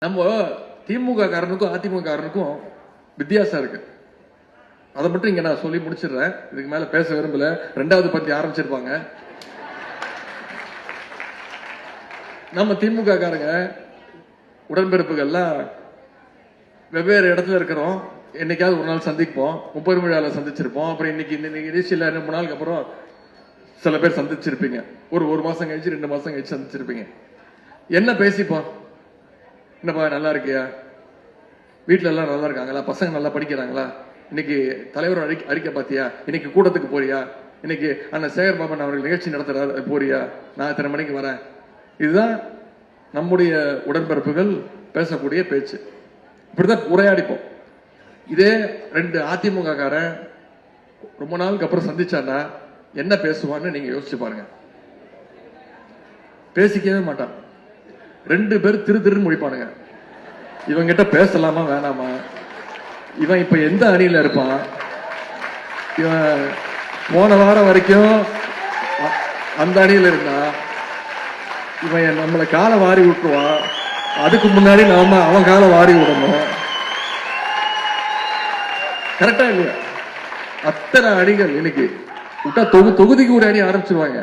நம்ம திமுக காரனுக்கும் அதிமுக காரனுக்கும் வித்தியாசம் இருக்கு. அதை மட்டும் இங்க நான் சொல்லி முடிச்சிடுறேன். இதுக்கு மேல பேச விரும்பல. ரெண்டாவது பத்தி ஆரம்பிச்சிருப்பாங்க. நம்ம திமுக காரங்க உடன்பிறப்புகள்லாம் வெவ்வேறு இடத்துல இருக்கிறோம். என்னைக்காவது ஒரு நாள் சந்திப்போம். 30 விழாவில் சந்திச்சிருப்போம். அப்புறம் இன்னைக்கு நிகழ்ச்சியில் 3 நாளுக்கு அப்புறம் சில பேர் சந்திச்சிருப்பீங்க. ஒரு மாசம் கழிச்சு 2 மாசம் கழிச்சு சந்திச்சிருப்பீங்க. என்ன பேசிப்போம்? என்னப்பா நல்லா இருக்கியா? வீட்டுல எல்லாம் நல்லா இருக்காங்களா? பசங்க நல்லா படிக்கிறாங்களா? இன்னைக்கு தலைவர் அறிக்கை பாத்தியா? இன்னைக்கு கூட்டத்துக்கு போறியா? இன்னைக்கு அண்ணன் சேகர் பாபன் அவர்கள் நிகழ்ச்சி நடத்துறாரு, போறியா? நான் இத்தனை மணிக்கு வரேன். இதுதான் நம்முடைய உடன்பிறப்புகள் பேசக்கூடிய பேச்சு. இப்படிதான் உரையாடிப்போம். இதே 2 அதிமுக காரன் ரொம்ப நாளுக்கு அப்புறம் சந்திச்சான்னா என்ன பேசுவான்னு நீங்க யோசிச்சு பாருங்க. பேசிக்கவே மாட்டான். 2 பேர் திரு முடிப்பானுங்க. இவங்கிட்ட பேசலாமா வேணாமா? இவன் இப்ப எந்த அணியில இருப்பான்? இவன் போன வாரம் வரைக்கும் அந்த அணியில இருந்தா இவன் நம்மளை காலை வாரி விட்டுருவான். அதுக்கு முன்னாடி நாம அவன் காலை வாரி விடணும். கரெக்டா இல்லையா? அத்தனை அணிகள் இன்னைக்கு விட்டா தொகுதிக்கு ஒரு அணி ஆரம்பிச்சிருவாங்க.